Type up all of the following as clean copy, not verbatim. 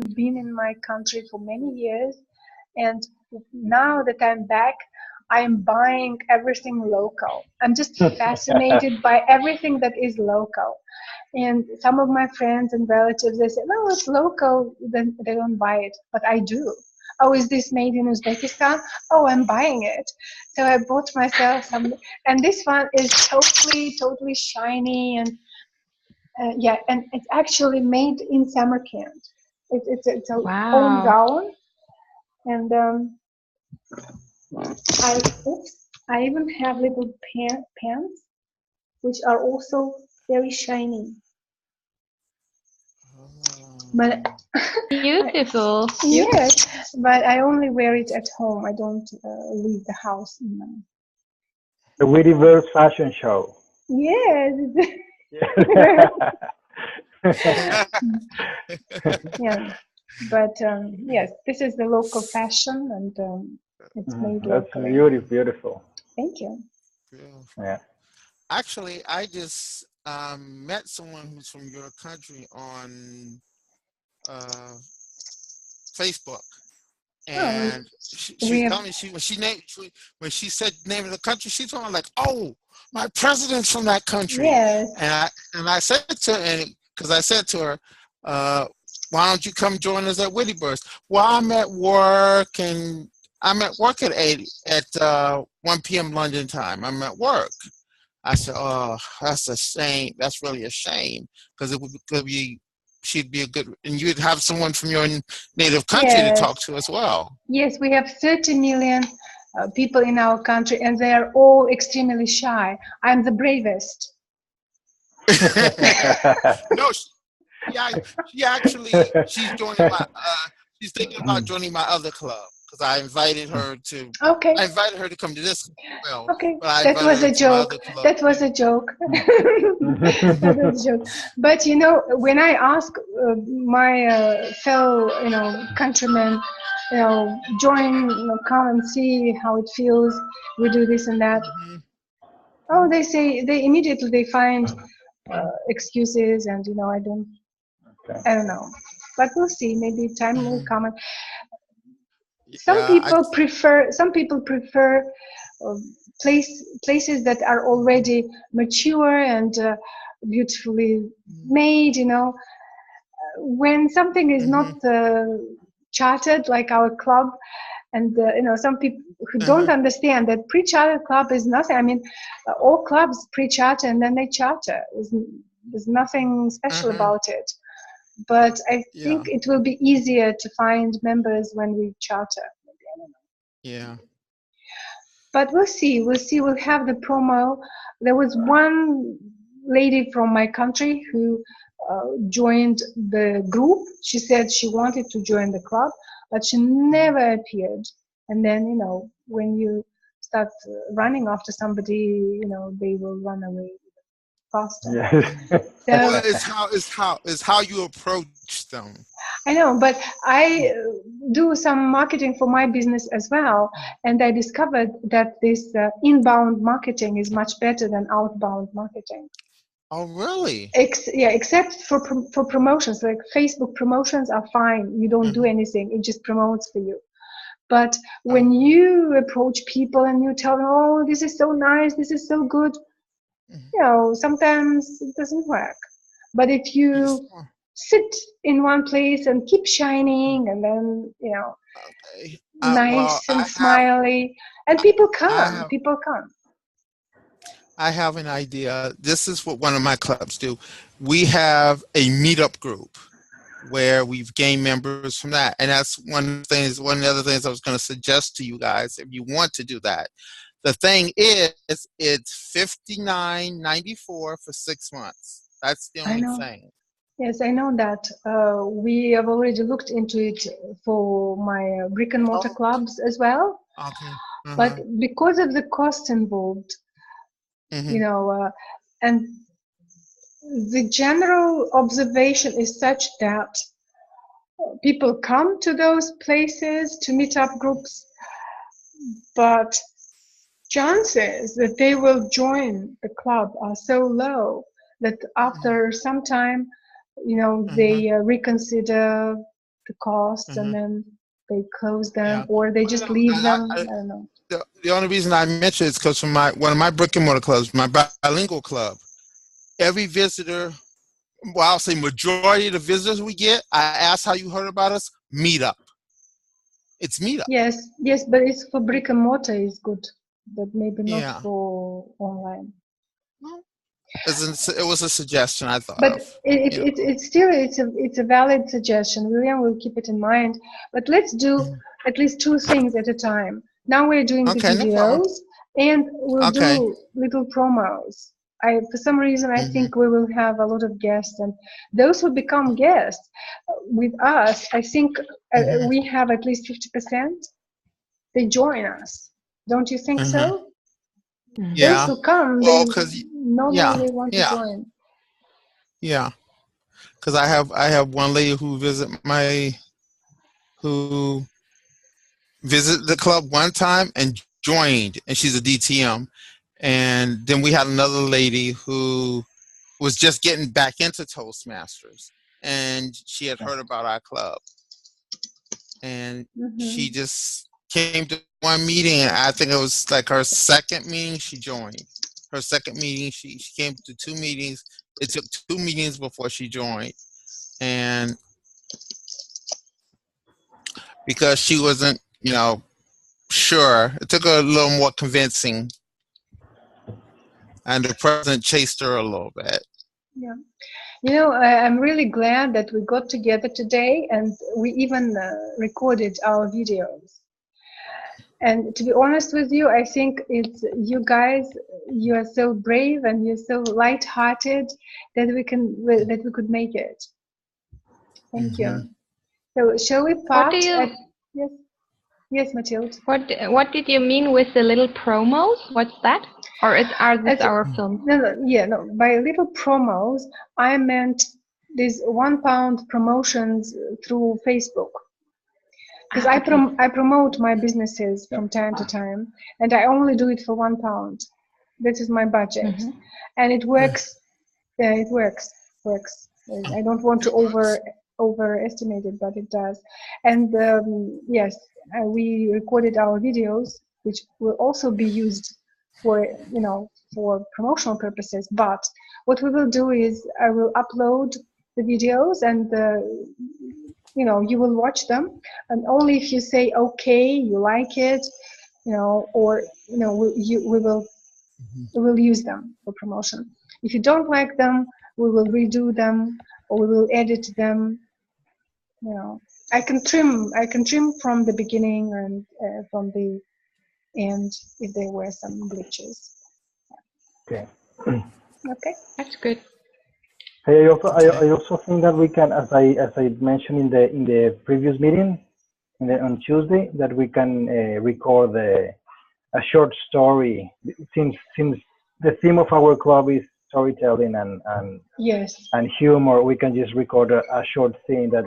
been in my country for many years, and now that I'm back, I'm buying everything local. I'm just fascinated by everything that is local. And some of my friends and relatives, they say, no, it's local, then they don't buy it. But I do. Oh, is this made in Uzbekistan? Oh, I'm buying it. So I bought myself some, and this one is totally shiny, and yeah, and it's actually made in Samarkand. It's a own Wow. gown, and I I even have little pants which are also very shiny. But I, Beautiful. yes, but I only wear it at home. I don't leave the house in them. The Wittyverse fashion show. Yes, yeah. But yes, this is the local fashion, and it's made That's locally. beautiful. Thank you. Beautiful. Yeah. Actually, I just met someone who's from your country on uh, Facebook, Oh, and she we have told me when she said the name of the country, she told me like, "Oh, my president's from that country," yes, and I said to her, and because I said to her, uh, "Why don't you come join us at Witty Burst?" Well, I'm at work at 1 p.m. London time. I'm at work. I said, "Oh, that's a shame. That's really a shame because it would be she'd be a good, and you'd have someone from your native country to yes, talk to as well." yes. We have 30 million people in our country, and they are all extremely shy. I'm the bravest. No, yeah, she's joining my. She's thinking about joining my other club because Okay, I invited her to come to this club as well, okay. but I That invited was her a to my joke. other club That was too. a joke. That was a joke. But you know, when I ask my fellow, countrymen, join, come and see how it feels. We do this and that. Hmm. Oh, they say they immediately they find excuses, and Okay. I don't know. But we'll see. Maybe time will Hmm. come. And Yeah, some people prefer uh, places that are already mature and beautifully made. When something is not hmm chartered, like our club, and some people who don't hmm understand that pre-charter club is nothing. I mean, all clubs pre-charter and then they charter. There's nothing special hmm about it. But I think Yeah, it will be easier to find members when we charter. Maybe, I don't know. yeah. But we'll see. We'll see. We'll have the promo. There was one lady from my country who joined the group. She said she wanted to join the club, but she Mhm. never appeared. And then, when you start running after somebody, they will run away faster. Yes. Well, So it's how you approach them. I know, but I do some marketing for my business as well, and I discovered that this inbound marketing is much better than outbound marketing. Oh, really? Yeah, except for promotions, like Facebook promotions are fine. You don't do Hmm. anything; it just promotes for you. But Oh, when you approach people and you tell them, "Oh, this is so nice, this is so good," mhm. sometimes it doesn't work. But if Yes. you Oh, sit in one place and keep shining, and then okay. Well, nice and smiley, and I have, people come. I have an idea. This is what one of my clubs do. We have a meetup group where we've gained members from that, and that's one of the things. One of the other things I was going to suggest to you guys, if you want to do that. The thing is, it's $59.94 for 6 months. That's the I only know. thing. Yes, I know that. We have already looked into it for my brick and mortar Oh, clubs as well. okay. But Uh-huh. because of the costs involved, you Hmm. know, and the general observation is such that people come to those places to meet up groups, but chances that they will join the club are so low that after some time, Hmm. they reconsider the costs and then they close them, Yeah. or they just leave them. I I, don't know. the only reason I mention it is because from one of my brick and mortar clubs, my bilingual club, every visitor, well, I'll say majority of the visitors we get, I ask how you heard about us, meetup. It's meetup. Yes, yes, but it's for brick and mortar is good, but maybe not Yeah. for online. It was a suggestion I thought But of. it's still it's a valid suggestion. William will keep it in mind. But let's do at least two things at a time. Now we're doing the Okay, no problem. videos, and we'll Okay. do little promos. For some reason, I think we will have a lot of guests, and those who become guests with us, I think we have at least 50%. They join us. Don't you think so? Yeah. Those who come, Well, they because normally they want to join. Yeah, because I have one lady who visited the club one time and joined, and she's a DTM. And then we had another lady who was just getting back into Toastmasters, and she had heard about our club, and she just came to one meeting, and I think it was like her second meeting she joined. Her second meeting, she came to two meetings. It took 2 meetings before she joined, and because she wasn't, sure, it took her a little more convincing, and the president chased her a little bit. Yeah. I'm really glad that we got together today, and we even recorded our videos. And to be honest with you, I think it's you guys. You are so brave and you're so light-hearted that we could make it. Thank you. So shall we part? Yes, Mathilde. What did you mean with the little promos? What's that? Or are these our films? No. By little promos, I meant these £1 promotions through Facebook. Because I promote my businesses from time to time, and I only do it for £1. This is my budget, and it works. Yeah, it works. I don't want to overestimate it, but it does. And yes, we recorded our videos, which will also be used for promotional purposes. But what we will do is I will upload the videos, and you will watch them, and only if you say okay, you like it, we will use them for promotion. If you don't like them, we will redo them, or we will edit them. I can trim from the beginning and from the end if there were some glitches. Okay. Okay. That's good. I also think that we can, as I mentioned in the previous meeting, on Tuesday, that we can record a short story. Since the theme of our club is storytelling and humor, we can just record a short thing that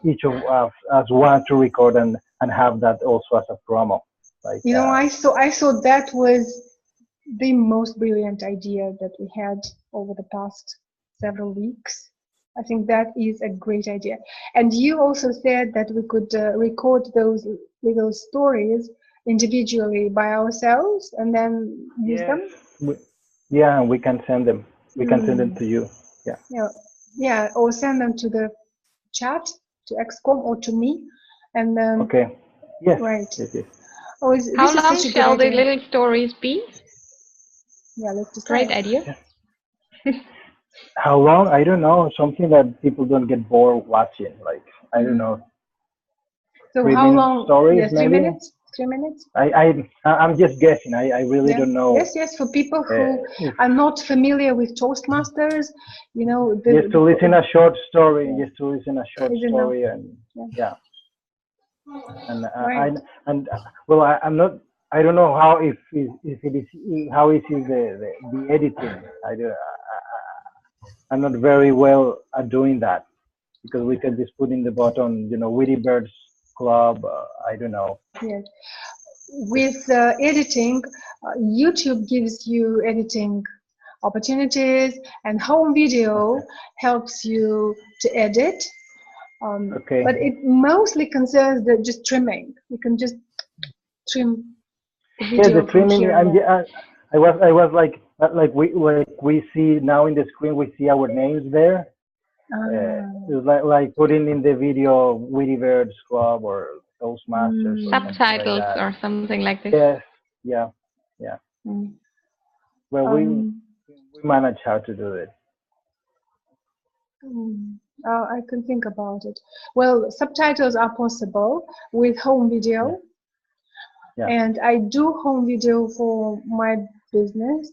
each of us want to record and have that also as a promo. Like I thought that was the most brilliant idea that we had over the past several weeks. I think that is a great idea. And you also said that we could record those little stories individually by ourselves and then use them. Yeah, we can send them. We can send them to you. Yeah, or send them to the chat, to ExCom, or to me, and then. Okay. Yes. Right. Yes. Oh, how long shall the little stories be? Yeah, let's decide. Great idea. How long? I don't know. Something that people don't get bored watching. Like I don't know. So how long? Stories, 3 minutes. 3 minutes. I'm just guessing. I really don't know. Yes. For people who are not familiar with Toastmasters, just to listen a short story. Just to listen a short story, and And well, I'm not. I don't know how if it is how easy the editing. I'm not very well at doing that, because we can just put in the button, Witty Birds Club. I don't know. Yes. With editing, YouTube gives you editing opportunities, and home video helps you to edit. Okay. But it mostly concerns the just trimming. You can just trim the Yeah, video the from trimming. here and there. I was like we see now in the screen. We see our names there. It's like putting in the video Witty Birds Club or Toastmasters or something like Subtitles that. or something like this. Yes. Yeah. Yeah. Mm. Well, we manage how to do it. I can think about it. Well, subtitles are possible with home video. Yeah. And I do home video for my business.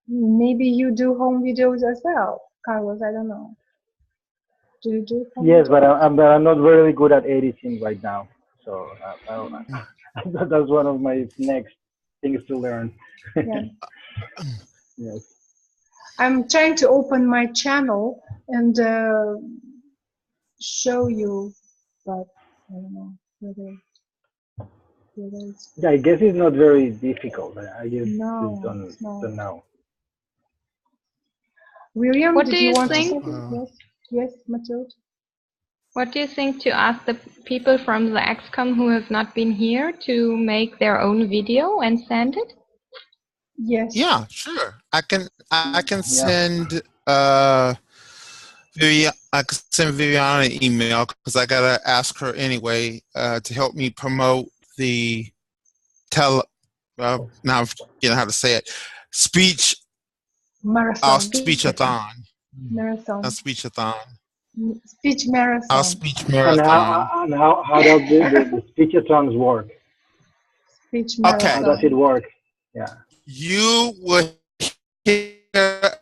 Maybe you do home videos as well, Carlos. I don't know. Do you do home Yes, video? but I'm not really good at editing right now. So that's one of my next things to learn. Yeah. Yes. I'm trying to open my channel and show you, but I don't know whether it's... Yeah, I guess it's not very difficult. I just No, don't no. know. William, What did do you you want think? to say? Yes, yes, Mathilde. What do you think to ask the people from the ExCom who have not been here to make their own video and send it? Yes. Yeah, sure. I can Yeah. send Viviana an email because I gotta ask her anyway to help me promote the now I'm forgetting how to say it. Speech Marathon. our speechathon. Marathon. A speechathon. Speech marathon. Our speech marathon. And how does the speechathons work? Speech marathon. How does it work? Yeah. You will hear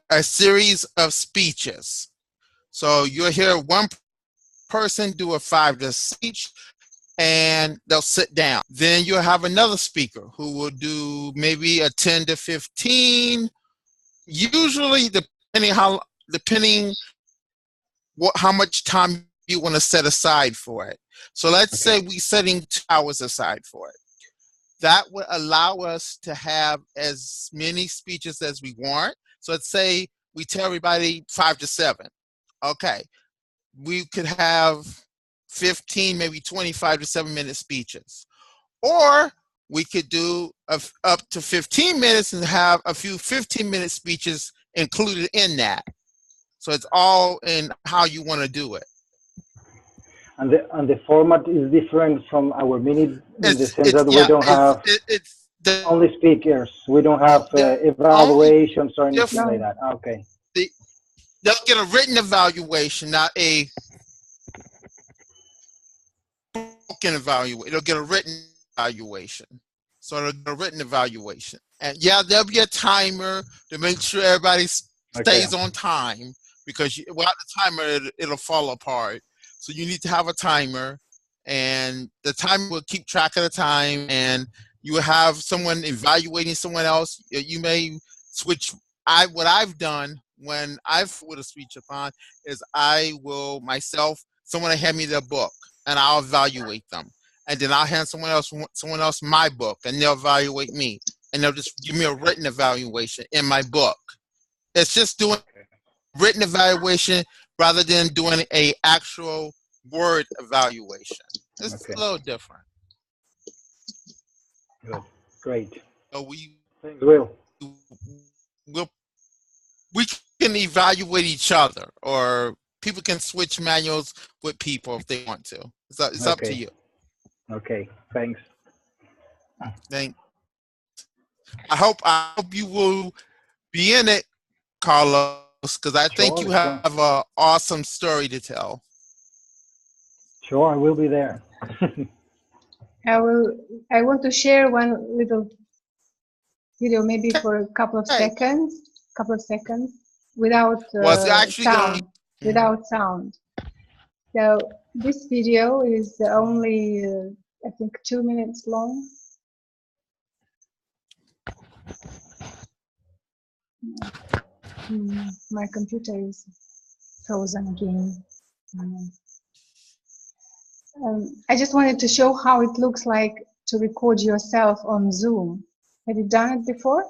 a series of speeches. So you'll hear one person do a 5-minute speech and they'll sit down. Then you'll have another speaker who will do maybe a 10 to 15, usually depending how much time you want to set aside for it. So let's say we're setting 2 hours aside for it. That would allow us to have as many speeches as we want. So let's say we tell everybody 5 to 7. Okay. We could have 15, maybe 25 to 7-minute speeches. Or we could do up to 15 minutes and have a few 15-minute speeches included in that. So it's all in how you want to do it. And the format is different from our minute in the sense that we don't have only speakers. We don't have evaluations or anything like that. Okay. They'll get a written evaluation, not a spoken evaluation. It'll get a written evaluation. So it'll get a written evaluation. And yeah, there'll be a timer to make sure everybody stays on time, because without the timer, it'll fall apart. So you need to have a timer, and the timer will keep track of the time, and you will have someone evaluating someone else. You may switch. What I've done when I've with a speechathon is I will someone will hand me their book and I'll evaluate them, and then I'll hand someone else my book and they'll evaluate me, and they'll just give me a written evaluation in my book. It's just doing written evaluation rather than doing a actual word evaluation. It's a little different. Good. Great. So we can evaluate each other, or people can switch manuals with people if they want to. It's up to you. Okay. Thanks. I hope you will be in it, Carlos, because I think you have an awesome story to tell. Sure, I will be there. I want to share one little video, maybe for a couple of seconds, without sound. Without sound. So this video is only, I think, 2 minutes long. My computer is frozen again. I just wanted to show how it looks like to record yourself on Zoom. Have you done it before?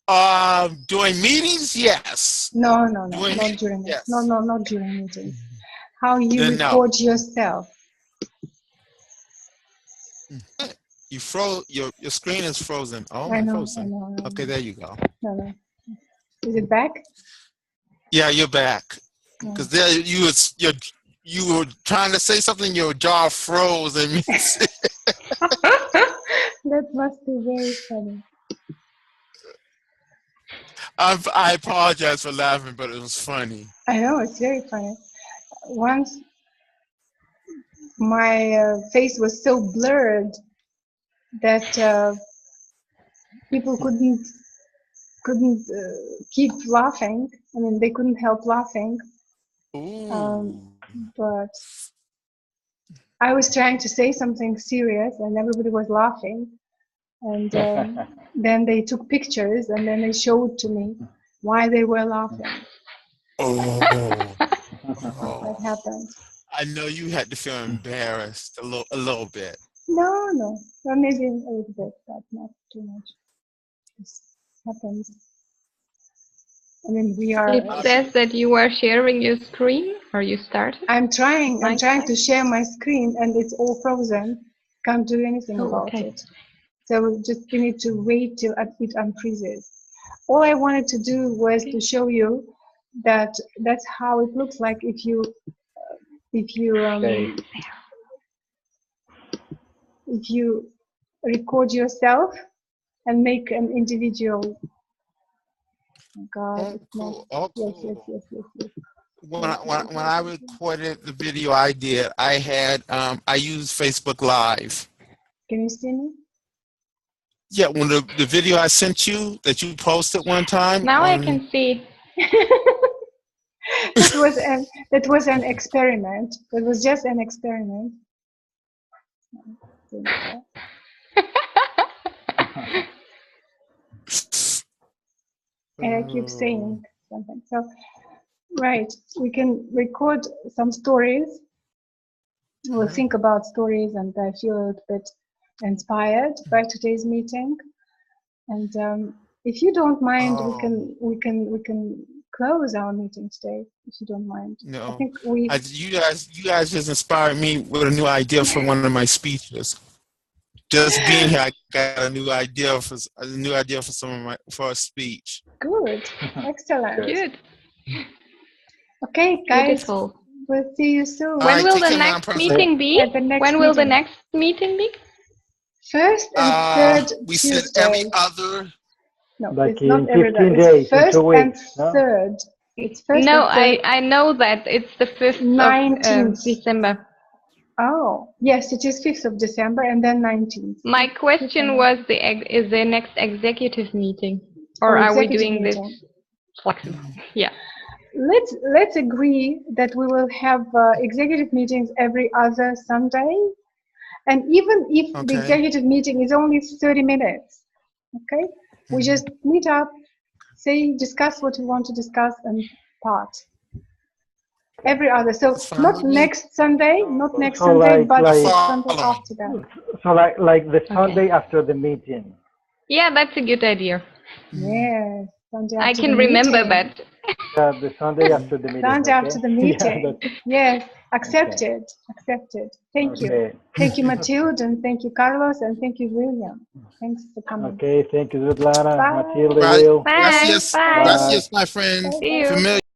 During meetings, yes. No, no, no, During not during yes. No, no, not during meetings. How you Then no. record yourself. You froze. Your screen is frozen. Oh, I my know, frozen. I know. Okay, there you go. No, no. Is it back? Yeah, you're back. No. Because there you were trying to say something. Your jaw froze and That must be very funny. I apologize for laughing, but it was funny. I know, it's very funny. Once my face was so blurred that people couldn't keep laughing. I mean, they couldn't help laughing. But I was trying to say something serious, and everybody was laughing. And then they took pictures, and then they showed to me why they were laughing. That happened. I know you had to feel embarrassed a little bit. No. Well, maybe a little bit, but not too much. This happens. I mean, we are. It says that you are sharing your screen, or you started. I'm trying to share my screen, and it's all frozen. Can't do anything about it. So we need to wait till it unfreezes. All I wanted to do was to show you that that's how it looks like if you record yourself and make an individual. Oh God, it's cool. not. Cool. Yes. When I recorded the video I did, I used Facebook Live. Can you see me? Yeah, when the video I sent you that you posted one time. Now I can see. That was an experiment. It was just an experiment. And I keep saying something. So, right, we can record some stories. We'll think about stories, and I feel a little bit inspired by today's meeting. And if you don't mind, we can close our meeting today. If you don't mind. No, I think you guys just inspired me with a new idea for one of my speeches. Just being here, I got a new idea for a speech. Good, excellent. Good. Okay, guys. Beautiful. We'll see you soon. When will the next meeting be? When will the next meeting be? First and third we Tuesday. said every other. No, like it's not in 15 every days, first in 2 weeks. And third. It's first no, and third. I know that it's the 5th 19th. Of December. Oh, yes, it is 5th of December and then 19th. My question was, is the next executive meeting, or are we doing this flexible? Yeah. Let's agree that we will have executive meetings every other Sunday, and even if the executive meeting is only 30 minutes, okay, we just meet up, discuss what we want to discuss, and part. Every other, so not next Sunday, but Sunday after that. So like the Sunday after the meeting. Yeah, that's a good idea. Yes, Sunday after I can remember that. The Sunday after the meeting. Sunday after the meeting. Yes, accepted. Thank you. Thank you, Matilde, and thank you, Carlos, and thank you, William. Thanks for coming. Okay, thank you, Svetlana, Bye. Matilde, Will. Bye. Gracias, my friend. See you.